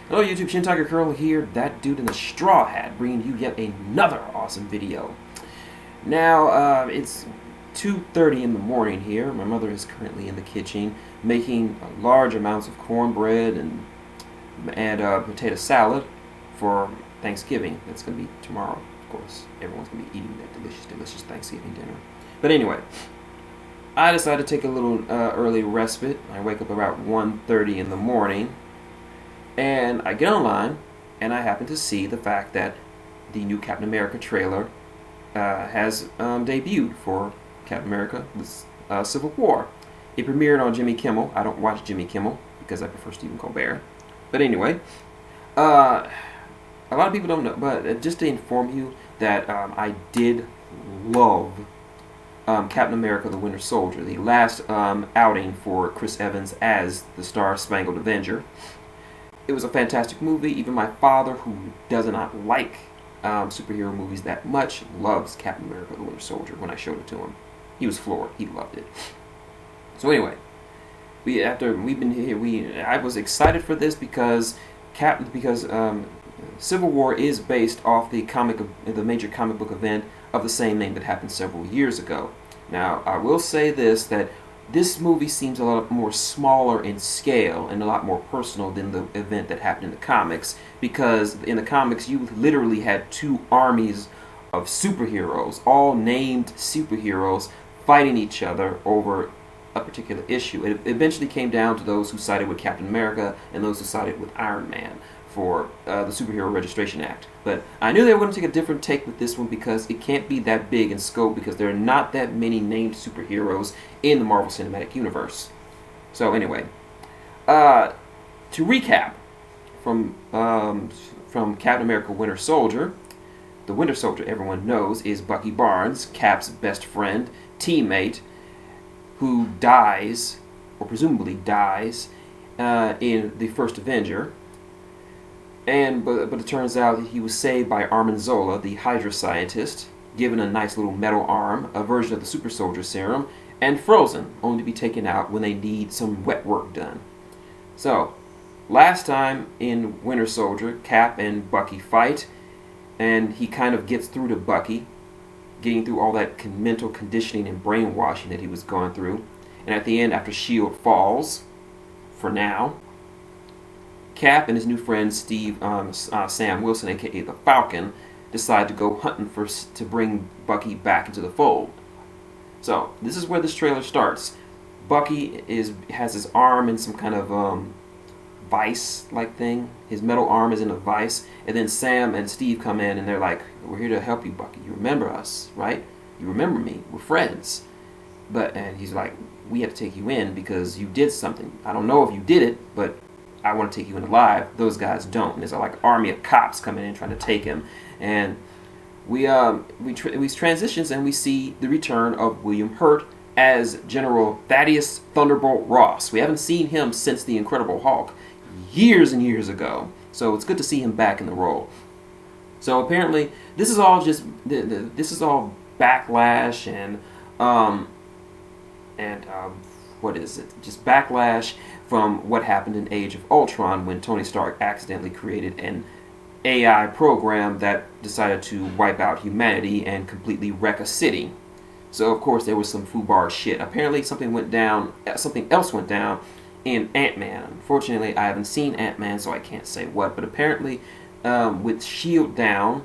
Hello YouTube, shintigercurl here, that dude in the straw hat, bringing you yet another awesome video. Now, it's 2:30 in the morning here. My mother is currently in the kitchen making large amounts of cornbread and potato salad for Thanksgiving. That's going to be tomorrow, of course. Everyone's going to be eating that delicious, delicious Thanksgiving dinner. But anyway, I decided to take a little early respite. I wake up about 1:30 in the morning. And I get online, and I happen to see the fact that the new Captain America trailer has debuted for Captain America, Civil War. It premiered on Jimmy Kimmel. I don't watch Jimmy Kimmel because I prefer Stephen Colbert. But anyway, a lot of people don't know, but just to inform you that I did love Captain America the Winter Soldier, the last outing for Chris Evans as the Star-Spangled Avenger. It was a fantastic movie. Even my father, who does not like superhero movies that much, loves Captain America the Winter Soldier when I showed it to him. He was floored. He loved it. So anyway, I was excited for this because Civil War is based off the major comic book event of the same name that happened several years ago. Now, I will say that this movie seems a lot more smaller in scale and a lot more personal than the event that happened in the comics, because in the comics you literally had two armies of superheroes, all named superheroes, fighting each other over a particular issue. It eventually came down to those who sided with Captain America and those who sided with Iron Man for the Superhero Registration Act. But I knew they were going to take a different take with this one because it can't be that big in scope, because there are not that many named superheroes in the Marvel Cinematic Universe. So anyway, to recap from Captain America Winter Soldier, the Winter Soldier everyone knows is Bucky Barnes, Cap's best friend, teammate, who dies, or presumably dies, in the first Avenger. But it turns out that he was saved by Armin Zola, the Hydra scientist, given a nice little metal arm, a version of the super soldier serum, and frozen, only to be taken out when they need some wet work done. So, last time in Winter Soldier, Cap and Bucky fight, and he kind of gets through to Bucky, getting through all that mental conditioning and brainwashing that he was going through. And at the end, after S.H.I.E.L.D. falls, for now, Cap and his new friend Sam Wilson, aka the Falcon, decide to go hunting to bring Bucky back into the fold. So this is where this trailer starts. Bucky has his arm in some kind of vice-like thing. His metal arm is in a vice, and then Sam and Steve come in and they're like, "We're here to help you, Bucky. You remember us, right? You remember me. We're friends." And he's like, "We have to take you in because you did something. I don't know if you did it, but I want to take you in alive." Those guys don't. And there's like an army of cops coming in trying to take him. And we transitions and we see the return of William Hurt as General Thaddeus Thunderbolt Ross. We haven't seen him since the Incredible Hulk years and years ago. So it's good to see him back in the role. So apparently this is all just this is all backlash and what is it? Just backlash from what happened in Age of Ultron, when Tony Stark accidentally created an AI program that decided to wipe out humanity and completely wreck a city. So of course there was some foobar shit. Apparently something else went down in Ant-Man. Unfortunately, I haven't seen Ant-Man, so I can't say what. But apparently, with S.H.I.E.L.D. down,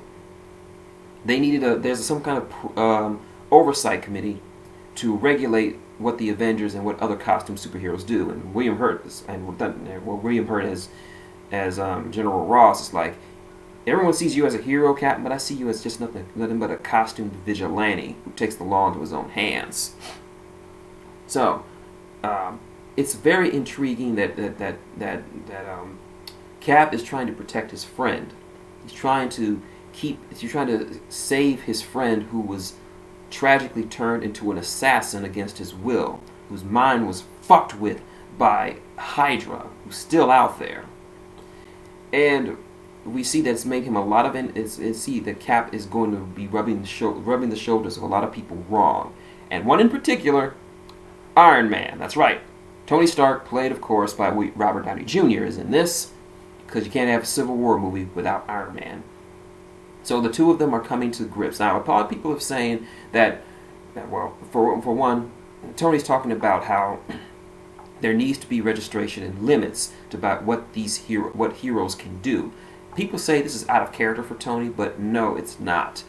they needed there's some kind of oversight committee to regulate what the Avengers and what other costume superheroes do. And William Hurt as General Ross is like, "Everyone sees you as a hero, Captain, but I see you as just nothing but a costume vigilante who takes the law into his own hands." So, it's very intriguing that Cap is trying to protect his friend. He's trying to save his friend who was tragically turned into an assassin against his will, whose mind was fucked with by Hydra, who's still out there. And we see that's made him a lot of see that Cap is going to be rubbing the shoulders of a lot of people wrong, and one in particular, Iron Man. That's right, Tony Stark, played of course by Robert Downey Jr., is in this. because you can't have a Civil War movie without Iron Man. So the two of them are coming to grips. Now, a lot of people are saying that well, for one, Tony's talking about how there needs to be registration and limits to about what what heroes can do. People say this is out of character for Tony, but no, it's not.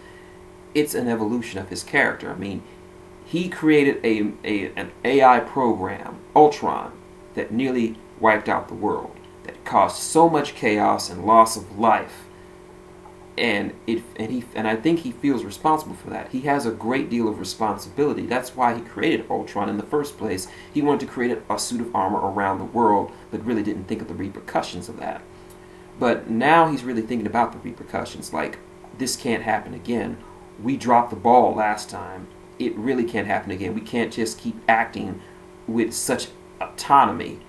It's an evolution of his character. I mean, he created an AI program, Ultron, that nearly wiped out the world, that caused so much chaos and loss of life. And I think he feels responsible for that. He has a great deal of responsibility. That's why he created Ultron in the first place. He wanted to create a suit of armor around the world, but really didn't think of the repercussions of that. But now he's really thinking about the repercussions, like, this can't happen again. We dropped the ball last time. It really can't happen again. We can't just keep acting with such autonomy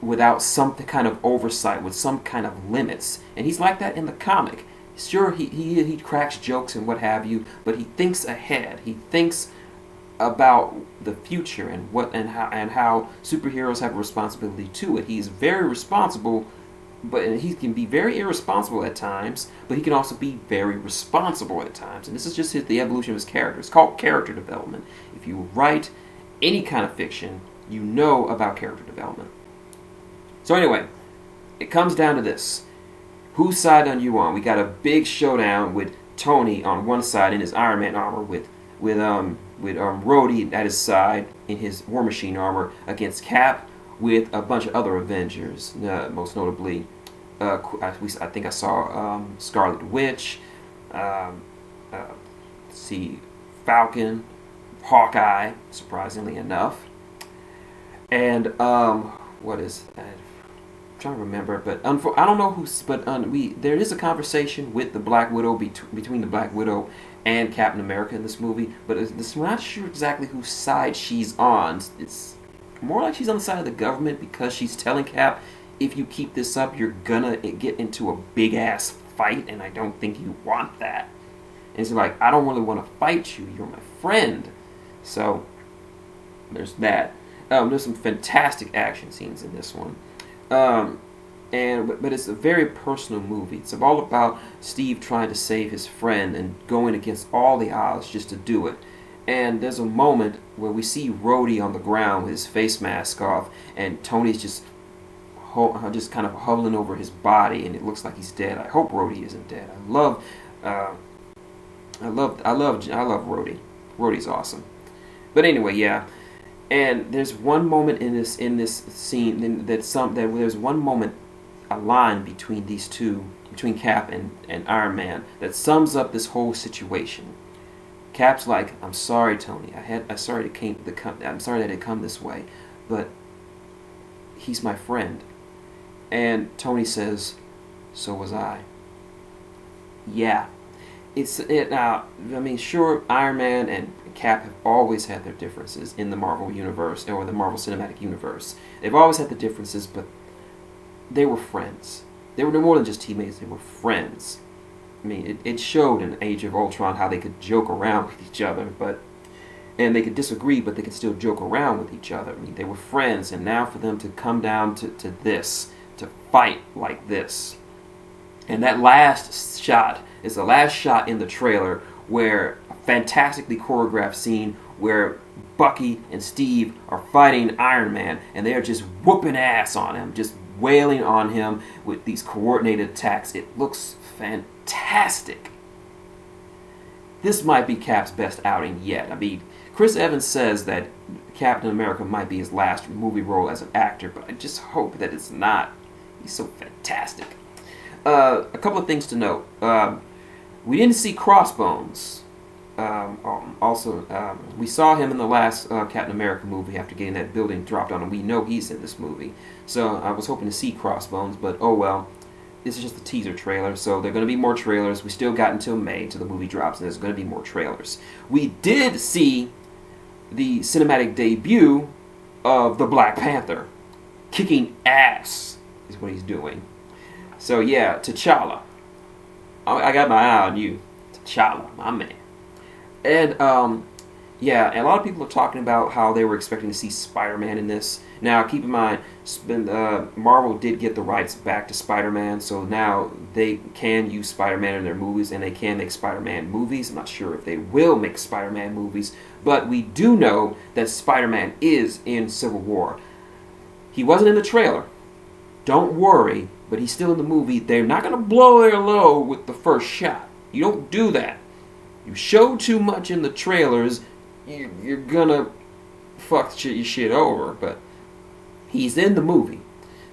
without some kind of oversight, with some kind of limits. And he's like that in the comic. Sure, he cracks jokes and what have you, but he thinks ahead. He thinks about the future and how superheroes have a responsibility to it. He's very responsible, but he can be very irresponsible at times, but he can also be very responsible at times. And this is just the evolution of his character. It's called character development. If you write any kind of fiction, you know about character development. So anyway, it comes down to this. Whose side are you on? We got a big showdown with Tony on one side in his Iron Man armor, with Rhodey at his side in his War Machine armor, against Cap with a bunch of other Avengers, most notably, I think I saw Scarlet Witch, Falcon, Hawkeye, surprisingly enough, and what is that? I'm trying to remember, but I don't know who's. But there is a conversation with the Black Widow between the Black Widow and Captain America in this movie, but we're not sure exactly whose side she's on. It's more like she's on the side of the government, because she's telling Cap, if you keep this up, you're gonna get into a big ass fight, and I don't think you want that. And she's like, I don't really want to fight you. You're my friend. So there's that. There's some fantastic action scenes in this one. But it's a very personal movie. It's all about Steve trying to save his friend and going against all the odds just to do it. And there's a moment where we see Rhodey on the ground with his face mask off, and Tony's just kind of hovering over his body, and it looks like he's dead. I hope Rhodey isn't dead. I love Rhodey. Rhodey's awesome. But anyway, yeah. And there's one moment in this scene there's one moment, a line between these two, between Cap and Iron Man, that sums up this whole situation. Cap's like, I'm sorry, Tony. I'm sorry that it come this way, but he's my friend. And Tony says, so was I. Yeah. Sure, Iron Man and Cap have always had their differences in the Marvel Universe, or the Marvel Cinematic Universe. They've always had the differences, but they were friends. They were more than just teammates, they were friends. I mean, it showed in Age of Ultron how they could joke around with each other, and they could disagree, but they could still joke around with each other. I mean, they were friends, and now for them to come down to this, to fight like this. And that last shot is the last shot in the trailer, where a fantastically choreographed scene where Bucky and Steve are fighting Iron Man, and they are just whooping ass on him, just wailing on him with these coordinated attacks. It looks fantastic. This might be Cap's best outing yet. I mean, Chris Evans says that Captain America might be his last movie role as an actor, but I just hope that it's not. He's so fantastic. A couple of things to note. We didn't see Crossbones. We saw him in the last Captain America movie after getting that building dropped on him. We know he's in this movie. So I was hoping to see Crossbones, but oh well. This is just a teaser trailer, so there are going to be more trailers. We still got until May till the movie drops, and there's going to be more trailers. We did see the cinematic debut of the Black Panther. Kicking ass is what he's doing. So yeah, T'Challa. I got my eye on you. T'Challa, my man. And Yeah, and a lot of people are talking about how they were expecting to see Spider-Man in this. Now, keep in mind, Marvel did get the rights back to Spider-Man, so now they can use Spider-Man in their movies, and they can make Spider-Man movies. I'm not sure if they will make Spider-Man movies, but we do know that Spider-Man is in Civil War. He wasn't in the trailer. Don't worry, but he's still in the movie. They're not going to blow their load with the first shot. You don't do that. You show too much in the trailers, you're gonna fuck your shit over, but he's in the movie.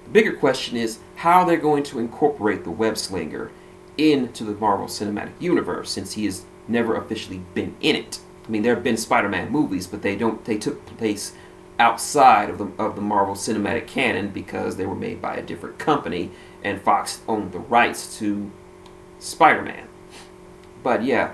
The bigger question is how they're going to incorporate the web slinger into the Marvel Cinematic Universe, since he has never officially been in it. I mean, there have been Spider-Man movies, but they took place outside of the Marvel Cinematic canon because they were made by a different company, and Fox owned the rights to Spider-Man. But yeah,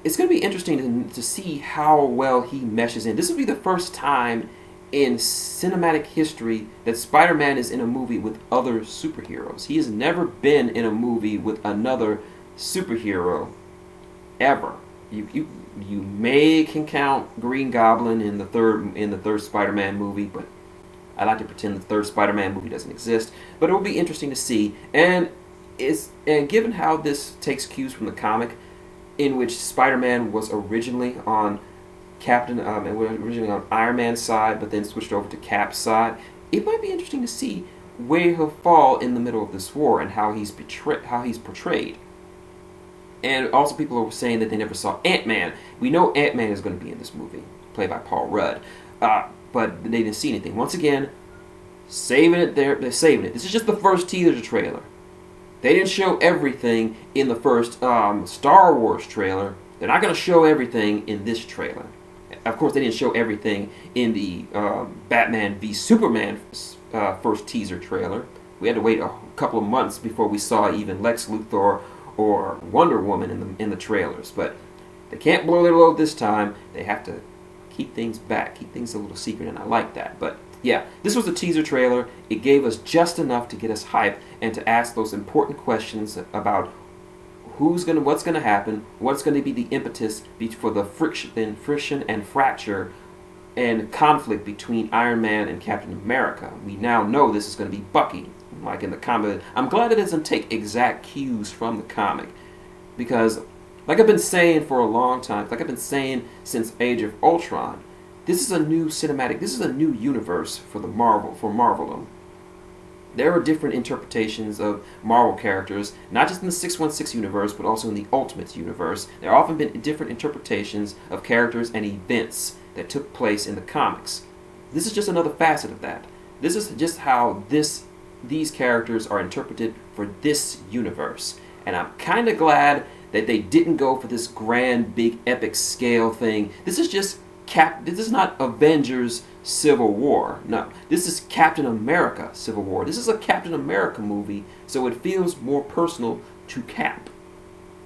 it's going to be interesting to see how well he meshes in. This will be the first time in cinematic history that Spider-Man is in a movie with other superheroes. He has never been in a movie with another superhero ever. You can count Green Goblin in the third Spider-Man movie, but I like to pretend the third Spider-Man movie doesn't exist. But it will be interesting to see, and given how this takes cues from the comic, in which Spider-Man was originally on originally on Iron Man's side, but then switched over to Cap's side. It might be interesting to see where he'll fall in the middle of this war and how he's portrayed. And also, people are saying that they never saw Ant-Man. We know Ant-Man is going to be in this movie, played by Paul Rudd, but they didn't see anything. Once again, saving it there. They're saving it. This is just the first teaser trailer. They didn't show everything in the first Star Wars trailer. They're not going to show everything in this trailer. Of course, they didn't show everything in the Batman v Superman first teaser trailer. We had to wait a couple of months before we saw even Lex Luthor or Wonder Woman in the trailers. But they can't blow their load this time. They have to keep things back, keep things a little secret, and I like that. But yeah, this was a teaser trailer. It gave us just enough to get us hyped and to ask those important questions about what's gonna happen, what's gonna be the impetus for the friction and fracture and conflict between Iron Man and Captain America. We now know this is gonna be Bucky, like in the comic. I'm glad it doesn't take exact cues from the comic, because like I've been saying for a long time, like I've been saying since Age of Ultron, this is a new universe for Marveldom. There are different interpretations of Marvel characters, not just in the 616 universe, but also in the Ultimates universe. There have often been different interpretations of characters and events that took place in the comics. This is just another facet of that. This is just how these characters are interpreted for this universe. And I'm kind of glad that they didn't go for this grand, big, epic scale thing. This is not Avengers Civil War. No, this is Captain America Civil War. This is a Captain America movie, so it feels more personal to Cap,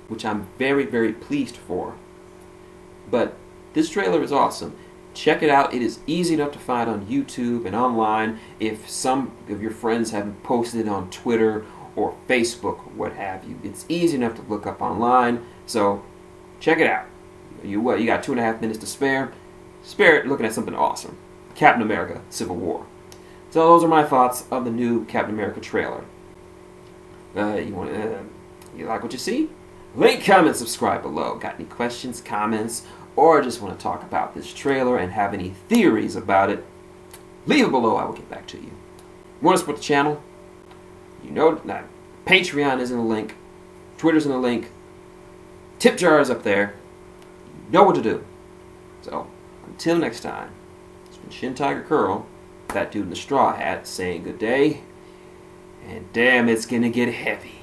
which I'm very, very pleased for. But this trailer is awesome. Check it out. It is easy enough to find on YouTube and online. If some of your friends haven't posted it on Twitter or Facebook or what have you, it's easy enough to look up online. So check it out. You got 2.5 minutes to spare. Spare it looking at something awesome. Captain America Civil War. So those are my thoughts of the new Captain America trailer. You like what you see? Like, comment, subscribe below. Got any questions, comments, or just want to talk about this trailer and have any theories about it? Leave it below. I will get back to you. Want to support the channel? You know that Patreon is in the link. Twitter's in the link. Tip jar is up there. You know what to do. So until next time, it's been shintigercurl, that dude in the straw hat, saying good day. And damn, it's gonna get heavy.